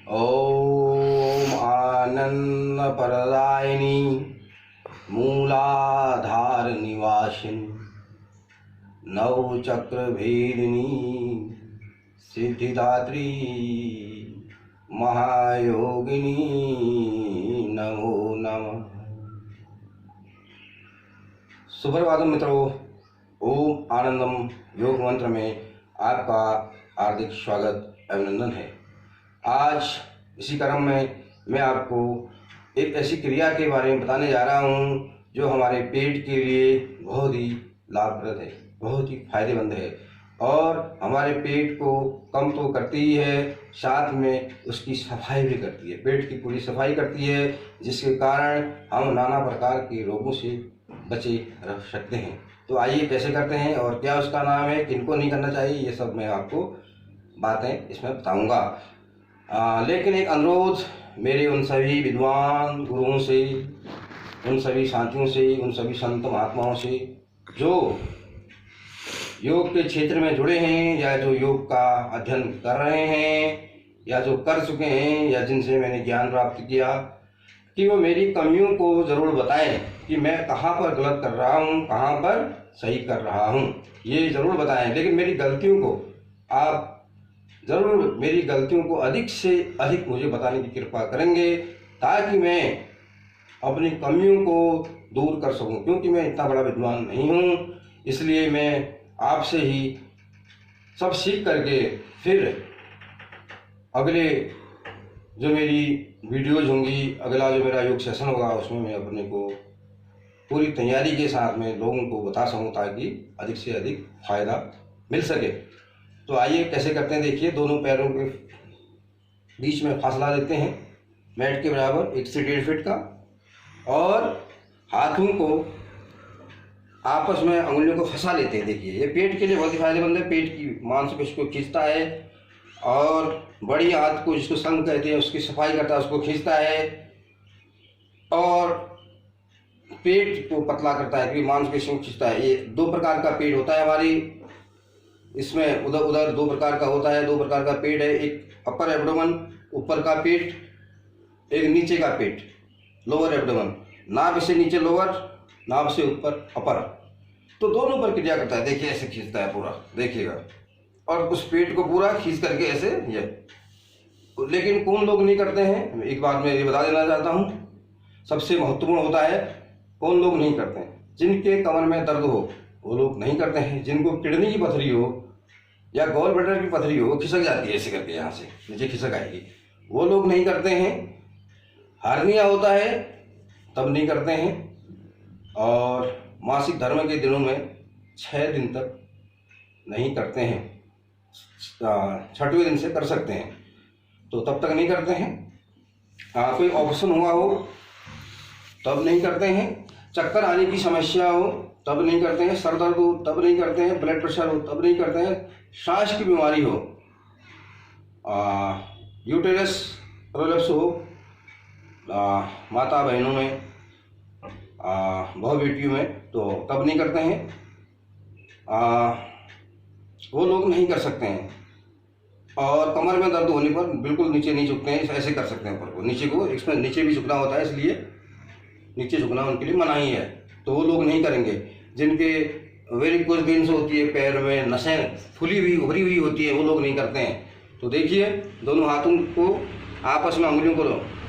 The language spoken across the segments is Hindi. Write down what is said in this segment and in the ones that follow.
ओम आनंद प्रदायिनी मूलाधार निवासिनी नवचक्र भेदिनी सिद्धिदात्री महायोगिनी नमो नमः। सुप्रभातम मित्रों, ओम आनंदम योग मंत्र में आपका हार्दिक स्वागत अभिनंदन है। आज इसी क्रम में मैं आपको एक ऐसी क्रिया के बारे में बताने जा रहा हूँ जो हमारे पेट के लिए बहुत ही लाभप्रद है, बहुत ही फायदेमंद है और हमारे पेट को कम तो करती ही है, साथ में उसकी सफाई भी करती है। पेट की पूरी सफाई करती है, जिसके कारण हम नाना प्रकार के रोगों से बचे रह सकते हैं। तो आइए कैसे करते हैं और क्या उसका नाम है, किनको नहीं करना चाहिए, ये सब मैं आपको बातें इसमें बताऊंगा। लेकिन एक अनुरोध मेरे उन सभी विद्वान गुरुओं से, उन सभी साथियों से, उन सभी संत महात्माओं से जो योग के क्षेत्र में जुड़े हैं या जो योग का अध्ययन कर रहे हैं या जो कर चुके हैं या जिनसे मैंने ज्ञान प्राप्त किया, कि वो मेरी कमियों को ज़रूर बताएं कि मैं कहाँ पर गलत कर रहा हूँ, कहाँ पर सही कर रहा हूँ, ये ज़रूर बताएं। लेकिन मेरी गलतियों को आप ज़रूर, मेरी गलतियों को अधिक से अधिक मुझे बताने की कृपा करेंगे, ताकि मैं अपनी कमियों को दूर कर सकूं। क्योंकि मैं इतना बड़ा विद्वान नहीं हूं, इसलिए मैं आपसे ही सब सीख करके फिर अगले जो मेरी वीडियोज़ होंगी, अगला जो मेरा योग सेशन होगा, उसमें मैं अपने को पूरी तैयारी के साथ में लोगों को बता सकूं, ताकि अधिक से अधिक फ़ायदा मिल सके। तो आइए कैसे करते हैं, देखिए। दोनों पैरों के बीच में फासला देते हैं मैट के बराबर 1 से 1.5 फीट का, और हाथों को आपस में अंगुलियों को फंसा लेते हैं। देखिए, ये पेट के लिए बहुत ही फायदेमंद है। पेट की मांसपेशी को खींचता है और बड़ी हाथ को, जिसको संग कहते हैं, उसकी सफाई करता है, उसको खींचता है और पेट को पतला करता है, क्योंकि मांसपेशियों को खींचता है। ये 2 प्रकार का पेट होता है हमारी, इसमें उधर उधर 2 प्रकार का होता है। 2 प्रकार का पेट है, एक अपर एब्डोमेन ऊपर का पेट, एक नीचे का पेट लोअर एब्डोमेन। नाभ से नीचे लोअर, नाभ से ऊपर अपर। तो दोनों पर क्रिया करता है। देखिए, ऐसे खींचता है पूरा, देखिएगा, और उस पेट को पूरा खींच करके ऐसे ये। लेकिन कौन लोग नहीं करते हैं, एक बात मैं ये बता देना चाहता हूँ, सबसे महत्वपूर्ण होता है कौन लोग नहीं करते हैं। जिनके कमर में दर्द हो वो लोग नहीं करते हैं। जिनको किडनी की पथरी हो या गॉल ब्लैडर की पथरी हो, खिसक जाती है ऐसे करके, यहाँ से नीचे खिसक आएगी, वो लोग नहीं करते हैं। हार्निया होता है तब नहीं करते हैं। और मासिक धर्म के दिनों में 6 दिन तक नहीं करते हैं, 6वें दिन से कर सकते हैं, तो तब तक नहीं करते हैं। कोई ऑपरेशन हुआ हो तब नहीं करते हैं, चक्कर आने की समस्या हो तब नहीं करते हैं, सर दर्द हो तब नहीं करते हैं, ब्लड प्रेशर हो तब नहीं करते हैं, सांस की बीमारी हो, यूटेरस प्रोलैप्स हो, माता बहनों में, बहु बेटियों में, तो तब नहीं करते हैं। वो लोग नहीं कर सकते हैं। और कमर में दर्द होने पर बिल्कुल नीचे नहीं झुकते हैं, ऐसे कर सकते हैं ऊपर को, नीचे को, इसमें नीचे भी झुकना होता है, इसलिए नीचे झुकना उनके लिए मनाही है, तो वो लोग नहीं करेंगे। जिनके वेरिकोज वेन्स होती है, पैर में नसें फुली हुई उभरी हुई होती है, वो लोग नहीं करते हैं। तो देखिए, दोनों हाथों को आपस में अंगुलियों को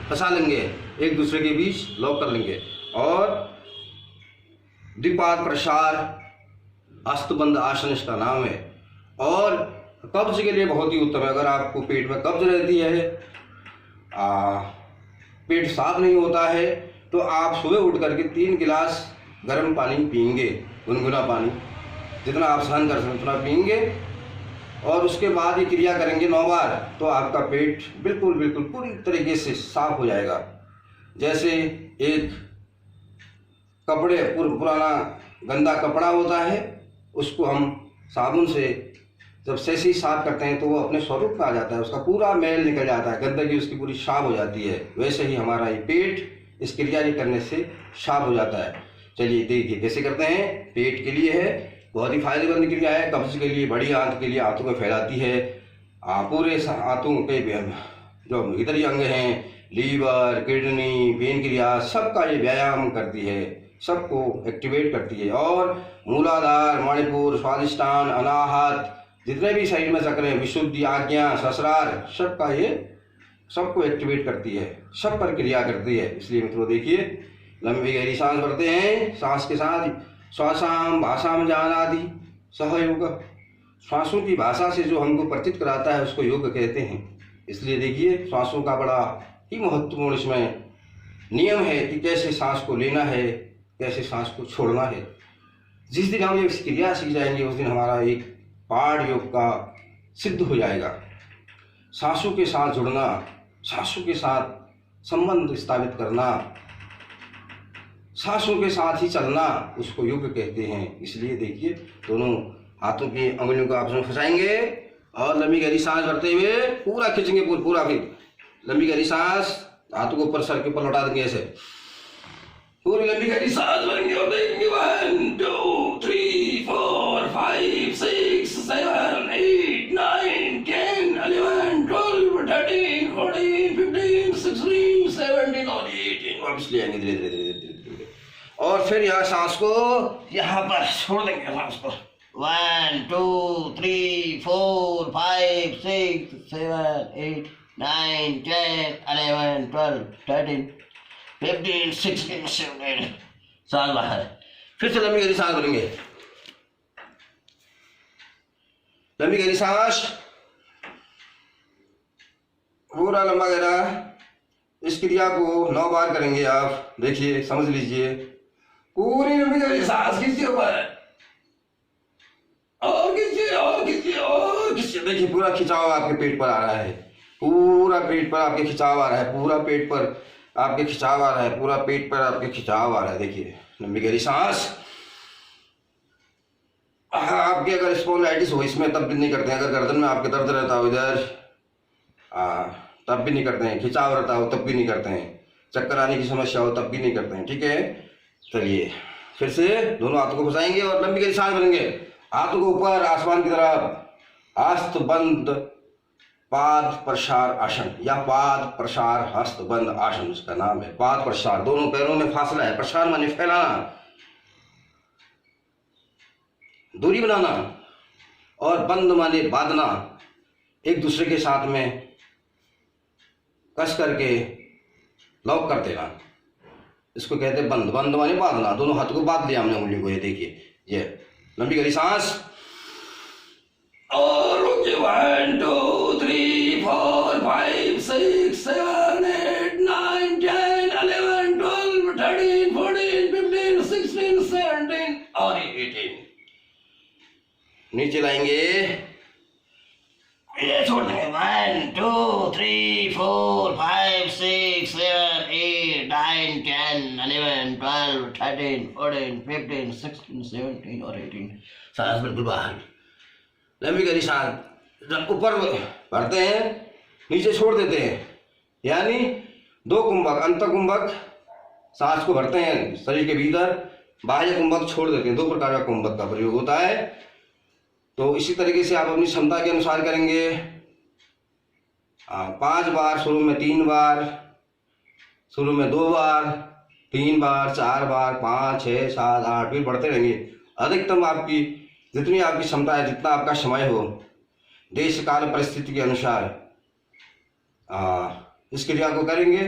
फंसा लेंगे, एक दूसरे के बीच लॉक कर लेंगे, और द्विपाद प्रसार अस्तबंध आसन इसका नाम है। और कब्ज के लिए बहुत ही उत्तम है। अगर आपको पेट में कब्ज रहती है, पेट साफ नहीं होता है, तो आप सुबह उठ करके 3 गिलास गर्म पानी पिएंगे, गुनगुना पानी, जितना आप सहन कर सकते उतना पिएंगे, और उसके बाद ये क्रिया करेंगे 9 बार, तो आपका पेट बिल्कुल बिल्कुल पूरी तरीके से साफ हो जाएगा। जैसे एक कपड़े, पुराना गंदा कपड़ा होता है, उसको हम साबुन से जब सही साफ करते हैं तो वो अपने स्वरूप में आ जाता है, उसका पूरा मैल निकल जाता है, गंदगी उसकी पूरी साफ हो जाती है। वैसे ही हमारा ये पेट इस क्रिया के करने से साफ हो जाता है। चलिए देखिए कैसे करते हैं। पेट के लिए है, बहुत ही फायदेमंद क्रिया है। कब्ज के लिए, बड़ी आंत के लिए, आंतों में फैलाती है, पूरे आंतों के जो भीतरी अंग हैं, लीवर, किडनी, पेनक्रियास, सबका ये व्यायाम करती है, सबको एक्टिवेट करती है। और मूलाधार, मणिपुर, स्वादिष्टान, अनाहत, जितने भी शरीर में चक्र हैं, विशुद्धि, आज्ञा, सहस्रार, सबका ये सबको एक्टिवेट करती है, सब पर क्रिया करती है। इसलिए मित्रों देखिए, लंबी गहरी सांस भरते हैं, सांस के साथ श्वासाम भाषाम जानादि सहयोग, श्वासों की भाषा से जो हमको परिचित कराता है उसको योग कहते हैं। इसलिए देखिए, श्वासों का बड़ा ही महत्वपूर्ण इसमें नियम है कि कैसे सांस को लेना है, कैसे सांस को छोड़ना है। जिस दिन हम ये क्रिया सीख जाएंगे उस दिन हमारा एक पाठ योग का सिद्ध हो जाएगा। सांसों के साथ जुड़ना, सांसों के साथ संबंध स्थापित करना, सांसों के साथ ही चलना, उसको योग कहते हैं। इसलिए देखिए, दोनों हाथों की अंगुलियों को आपस में फंसाएंगे और लंबी गहरी सांस भरते हुए पूरा खींचेंगे, पूरा फिर लंबी गहरी सांस, हाथों को ऊपर सर के ऊपर लौटा देंगे, ऐसे पूरी लंबी गहरी सांस भरेंगे और देखेंगे 1 2 3 4 5 6 7 8 9 10 11 12 13 14 15 16 17 और 18। वापस ले आएंगे धीरे धीरे धीरे धीरे और फिर यहाँ सांस को यहाँ पर छोड़ देंगे। सांस को 1 2 3 4 5 6 7 8 9 10 11 12 13 15 16 17। सांस बाहर, फिर से लंबी गहरी सांस भरेंगे, लंबी गहरी सांस, पूरा लंबा गहरा। इस क्रिया को 9 बार करेंगे आप। देखिए, समझ लीजिए, पूरी लंबी गहरी सांस खींचिए ऊपर और खींचिए और खींचिए और खींचिए। देखिए, पूरा खिंचाव आपके पेट पर आ रहा है, पूरा पेट पर आपके खिंचाव आ रहा है, पूरा पेट पर आपके खिंचाव आ रहा है, पूरा पेट पर आपके खिंचाव आ रहा है। देखिए, लंबी गहरी सांस। आपके अगर स्पॉन्डिलाइटिस हो इसमें तब भी नहीं करते हैं, अगर गर्दन में आपके दर्द रहता हो इधर तब भी नहीं करते हैं, खिंचाव रहता हो तब भी नहीं करते हैं, चक्कर आने की समस्या हो तब भी नहीं करते हैं। ठीक है, चलिए फिर से दोनों हाथों को फंसाएंगे और लंबी गहरी सांस भरेंगे, हाथों को ऊपर आसमान की तरफ। हस्त बंद पाद प्रसार आसन या पाद प्रसार हस्त बंद आसन इसका नाम है। पाद प्रसार, दोनों पैरों में फासला है, प्रसार माने फैलाना, दूरी बनाना, और बंद माने बांधना, एक दूसरे के साथ में कस करके लॉक कर देना, इसको कहते हैं बंद। बंद माने बांधना, दोनों हाथों को बांध लिया हमने उंगलियों को। ये देखिए, ये लंबी गहरी सांस और 1 2 3 4 5 6 7 8 9 10 11 12 13 14 15 16 17 और 18। नीचे लाएंगे, ये छोड़ देंगे। 1 2 3 4 5 6 7 8 9 10 11 12 13 14 15 16 17 और 18। सांस बिल्कुल बाहर, लंबी गहरी सांस। जब ऊपर भरते हैं नीचे छोड़ देते हैं, यानी 2 कुंभक, अंत कुंभक सांस को भरते हैं शरीर के भीतर, बाह्य कुंभक छोड़ देते हैं। 2 प्रकार का कुंभक का प्रयोग होता है। तो इसी तरीके से आप अपनी क्षमता के अनुसार करेंगे। 5 बार शुरू में, 3 बार शुरू में, 2 बार, 3 बार, 4 बार, 5 6 7 8, फिर बढ़ते रहेंगे। अधिकतम आपकी जितनी आपकी क्षमता है, जितना आपका समय हो, देश काल परिस्थिति के अनुसार इस क्रिया को करेंगे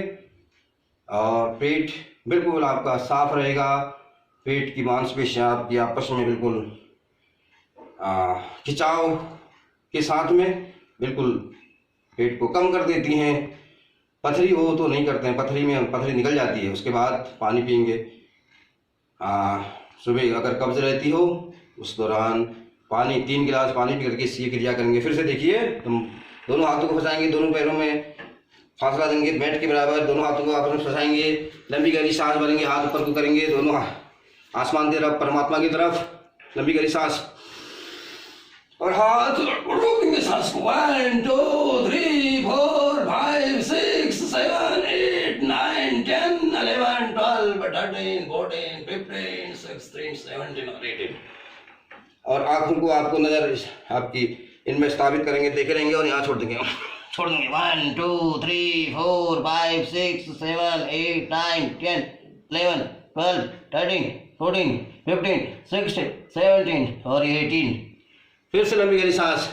और पेट बिल्कुल आपका साफ रहेगा। पेट की मांसपेशियां आपकी आपस में बिल्कुल खिंचाव के साथ में बिल्कुल पेट को कम कर देती हैं। पथरी हो तो नहीं करते हैं, पथरी निकल जाती है। उसके बाद पानी पिएंगे। सुबह अगर कब्ज रहती हो उस दौरान पानी 3 गिलास पानी पी करके ये क्रिया करेंगे। फिर से देखिए, तुम दोनों हाथों को फंसाएंगे, दोनों पैरों में फासला देंगे बैठ के बराबर, दोनों हाथों को आपस में फंसाएंगे, लंबी गहरी सांस भरेंगे, हाथ ऊपर को करेंगे, दोनों आसमान की तरफ, परमात्मा की तरफ, लंबी गहरी सांस और हाथ रोकेंगे सांस को। 1 2 3 4 5 6 7 8 9 10 11 12 13 14 15 16 17 और 18। और आंखों को आपको नजर आपकी इनमें स्थापित करेंगे, देखे रहेंगे और यहाँ छोड़ देंगे। छोड़ देंगे। 1 2 3 4 5 6 7 8 9 10 11 12 13 14 15 16 17 और 18। फिर से लंबी गहरी सांस।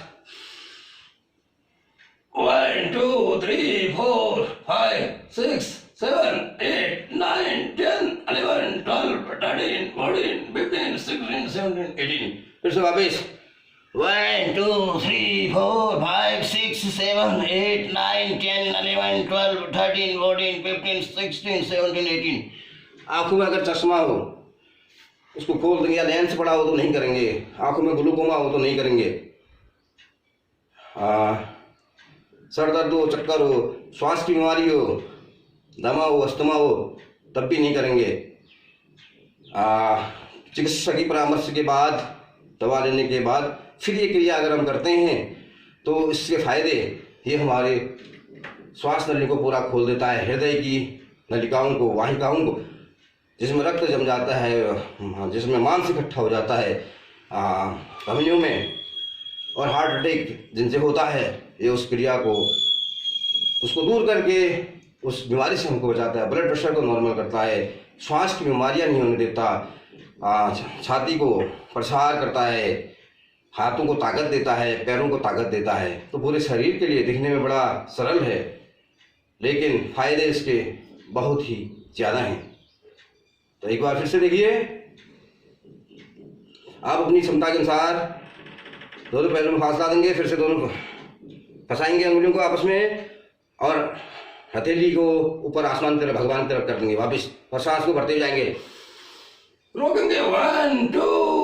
1 2 3 4 5 6 7 8 9 10 11 12 13 14 15 16 17 18। फिर से वापस 1 2 3 4 5 6 7 8 9 10 11 12 13 14 15 16 17 18। आंखों में अगर चश्मा हो उसको खोल देंगे, या लेंस पड़ा हो तो नहीं करेंगे। आंखों में ग्लूकोमा हो तो नहीं करेंगे। सर दर्द हो, चक्कर हो, श्वास की बीमारी हो, दमा हो, अस्थमा हो, तब भी नहीं करेंगे। चिकित्सक की परामर्श के बाद, दवा लेने के बाद फिर ये क्रिया अगर हम करते हैं तो इसके फायदे, ये हमारे श्वास नली को पूरा खोल देता है, हृदय की नलिकाओं को, वाहिकाओं को, जिसमें रक्त जम जाता है, जिसमें मांस इकट्ठा हो जाता है धमनियों में, और हार्ट अटैक जिनसे होता है, ये उस क्रिया को, उसको दूर करके उस बीमारी से हमको बचाता है। ब्लड प्रेशर को नॉर्मल करता है, श्वास की बीमारियां नहीं होने देता, छाती को प्रसार करता है, हाथों को ताकत देता है, पैरों को ताकत देता है। तो पूरे शरीर के लिए दिखने में बड़ा सरल है, लेकिन फायदे इसके बहुत ही ज़्यादा हैं। तो एक बार फिर से देखिए। आप अपनी क्षमता के अनुसार दोनों पैरों में फासला देंगे, फिर से दोनों फंसाएंगे अंगुलियों को आपस में, और हथेली को ऊपर आसमान की तरफ, भगवान की तरफ कर देंगे वापिस, और सांस को भरते जाएंगे। रोकेंगे 1 2